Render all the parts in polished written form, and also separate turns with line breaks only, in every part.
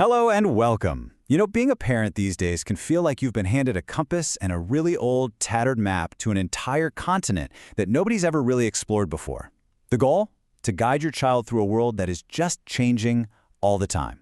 Hello and welcome. Being a parent these days can feel like you've been handed a compass and a really old, tattered map to an entire continent that nobody's ever really explored before. The goal? To guide your child through a world that is just changing all the time.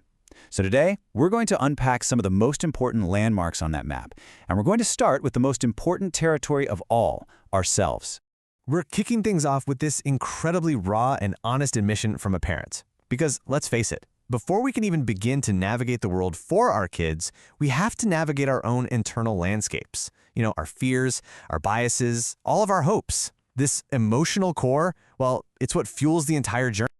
So today, we're going to unpack some of the most important landmarks on that map, and we're going to start with the most important territory of all, ourselves.
We're kicking things off with this incredibly raw and honest admission from a parent. Because, let's face it, before we can even begin to navigate the world for our kids, we have to navigate our own internal landscapes. Our fears, our biases, all of our hopes. This emotional core, well, it's what fuels the entire journey.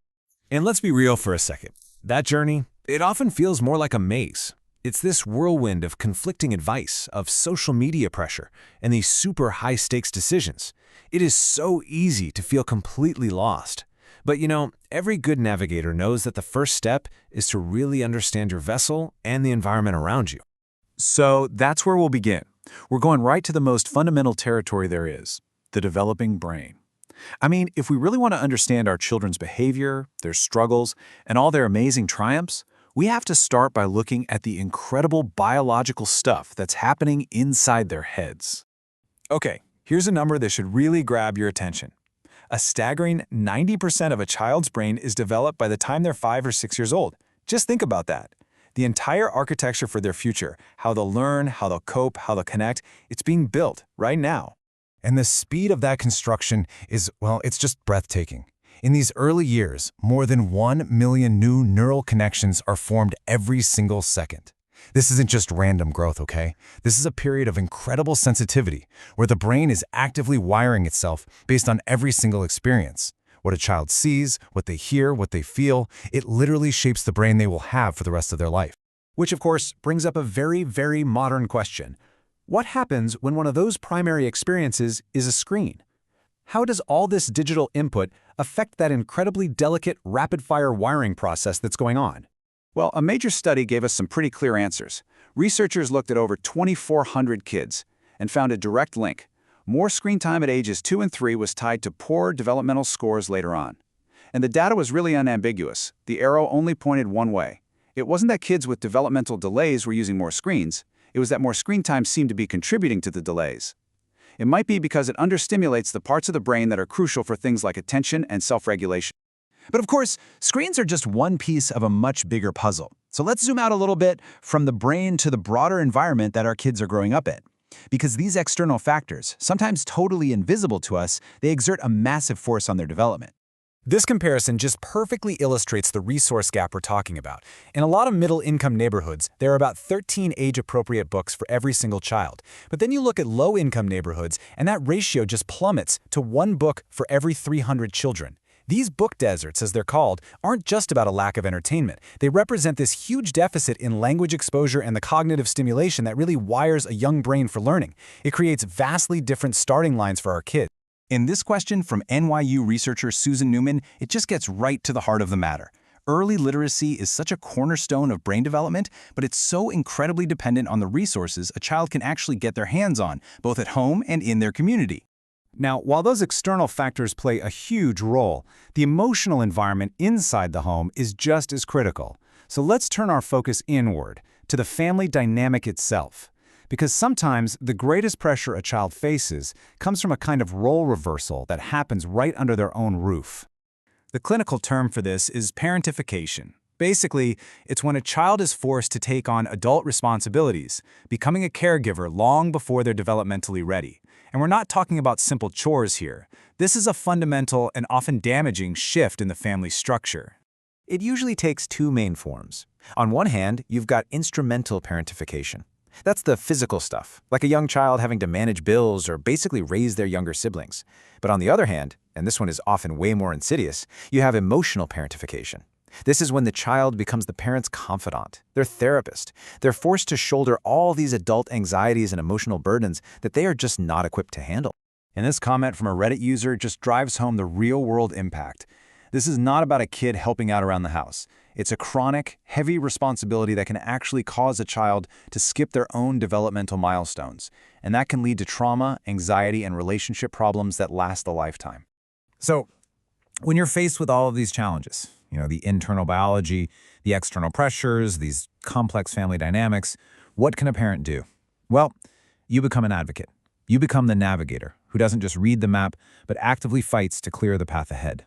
And let's be real for a second. That journey, it often feels more like a maze. It's this whirlwind of conflicting advice, of social media pressure, and these super high-stakes decisions. It is so easy to feel completely lost. But every good navigator knows that the first step is to really understand your vessel and the environment around you.
So that's where we'll begin. We're going right to the most fundamental territory there is, the developing brain. If we really want to understand our children's behavior, their struggles, and all their amazing triumphs, we have to start by looking at the incredible biological stuff that's happening inside their heads. Okay, here's a number that should really grab your attention. A staggering 90% of a child's brain is developed by the time they're 5 or 6 years old. Just think about that. The entire architecture for their future, how they'll learn, how they'll cope, how they'll connect, it's being built right now.
And the speed of that construction is, it's just breathtaking. In these early years, more than 1 million new neural connections are formed every single second. This isn't just random growth, okay? This is a period of incredible sensitivity, where the brain is actively wiring itself based on every single experience. What a child sees, what they hear, what they feel, it literally shapes the brain they will have for the rest of their life.
Which, of course, brings up a very, very modern question. What happens when one of those primary experiences is a screen? How does all this digital input affect that incredibly delicate, rapid-fire wiring process that's going on? Well, a major study gave us some pretty clear answers. Researchers looked at over 2,400 kids and found a direct link. More screen time at ages 2 and 3 was tied to poor developmental scores later on. And the data was really unambiguous. The arrow only pointed one way. It wasn't that kids with developmental delays were using more screens. It was that more screen time seemed to be contributing to the delays. It might be because it understimulates the parts of the brain that are crucial for things like attention and self-regulation. But of course, screens are just one piece of a much bigger puzzle. So let's zoom out a little bit from the brain to the broader environment that our kids are growing up in. Because these external factors, sometimes totally invisible to us, they exert a massive force on their development. This comparison just perfectly illustrates the resource gap we're talking about. In a lot of middle-income neighborhoods, there are about 13 age-appropriate books for every single child. But then you look at low-income neighborhoods, and that ratio just plummets to 1 book for every 300 children. These book deserts, as they're called, aren't just about a lack of entertainment. They represent this huge deficit in language exposure and the cognitive stimulation that really wires a young brain for learning. It creates vastly different starting lines for our kids. In this question from NYU researcher Susan Newman, it just gets right to the heart of the matter. Early literacy is such a cornerstone of brain development, but it's so incredibly dependent on the resources a child can actually get their hands on, both at home and in their community. Now, while those external factors play a huge role, the emotional environment inside the home is just as critical. So let's turn our focus inward, to the family dynamic itself. Because sometimes the greatest pressure a child faces comes from a kind of role reversal that happens right under their own roof. The clinical term for this is parentification. Basically, it's when a child is forced to take on adult responsibilities, becoming a caregiver long before they're developmentally ready. And we're not talking about simple chores here. This is a fundamental and often damaging shift in the family structure. It usually takes 2 main forms. On one hand, you've got instrumental parentification. That's the physical stuff, like a young child having to manage bills or basically raise their younger siblings. But on the other hand, and this one is often way more insidious, you have emotional parentification. This is when the child becomes the parent's confidant, their therapist. They're forced to shoulder all these adult anxieties and emotional burdens that they are just not equipped to handle. And this comment from a Reddit user just drives home the real-world impact. This is not about a kid helping out around the house. It's a chronic, heavy responsibility that can actually cause a child to skip their own developmental milestones. And that can lead to trauma, anxiety, and relationship problems that last a lifetime. So,
When you're faced with all of these challenges, the internal biology, the external pressures, these complex family dynamics, what can a parent do? Well, you become an advocate. You become the navigator who doesn't just read the map, but actively fights to clear the path ahead.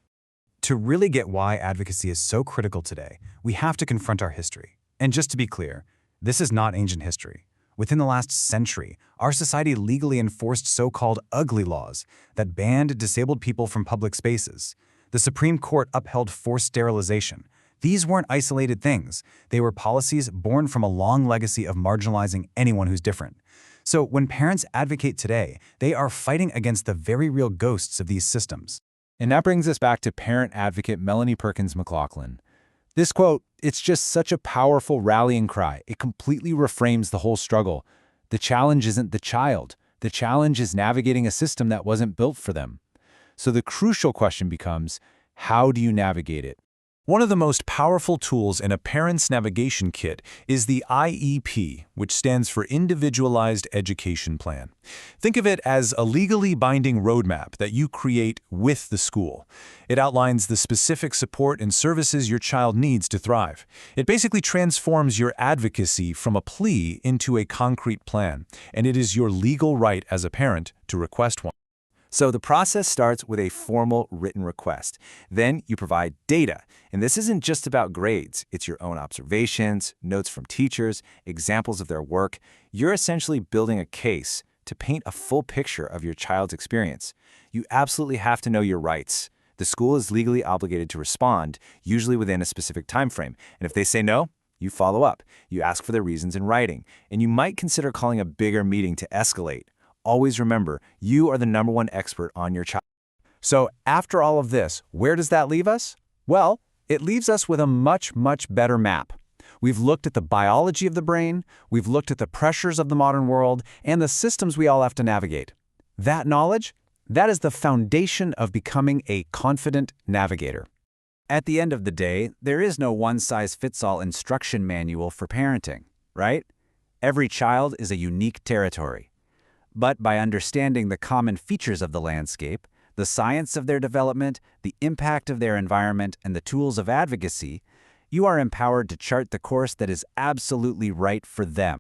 To really get why advocacy is so critical today, we have to confront our history. And just to be clear, this is not ancient history. Within the last century, our society legally enforced so-called ugly laws that banned disabled people from public spaces. The Supreme Court upheld forced sterilization. These weren't isolated things. They were policies born from a long legacy of marginalizing anyone who's different. So when parents advocate today, they are fighting against the very real ghosts of these systems.
And that brings us back to parent advocate Melanie Perkins McLaughlin. This quote, it's just such a powerful rallying cry. It completely reframes the whole struggle. The challenge isn't the child. The challenge is navigating a system that wasn't built for them. So the crucial question becomes, how do you navigate it? One of the most powerful tools in a parent's navigation kit is the IEP, which stands for Individualized Education Plan. Think of it as a legally binding roadmap that you create with the school. It outlines the specific support and services your child needs to thrive. It basically transforms your advocacy from a plea into a concrete plan, and it is your legal right as a parent to request one. So the process starts with a formal written request. Then you provide data. And this isn't just about grades. It's your own observations, notes from teachers, examples of their work. You're essentially building a case to paint a full picture of your child's experience. You absolutely have to know your rights. The school is legally obligated to respond, usually within a specific time frame. And if they say no, you follow up. You ask for their reasons in writing. And you might consider calling a bigger meeting to escalate. Always remember, you are the #1 expert on your child. So after all of this, where does that leave us? Well, it leaves us with a much, much better map. We've looked at the biology of the brain, we've looked at the pressures of the modern world, and the systems we all have to navigate. That knowledge, that is the foundation of becoming a confident navigator. At the end of the day, there is no one-size-fits-all instruction manual for parenting, right? Every child is a unique territory. But by understanding the common features of the landscape, the science of their development, the impact of their environment, and the tools of advocacy, you are empowered to chart the course that is absolutely right for them.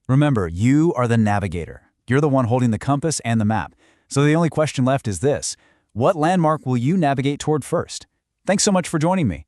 Remember, you are the navigator. You're the one holding the compass and the map. So the only question left is this: what landmark will you navigate toward first? Thanks so much for joining me.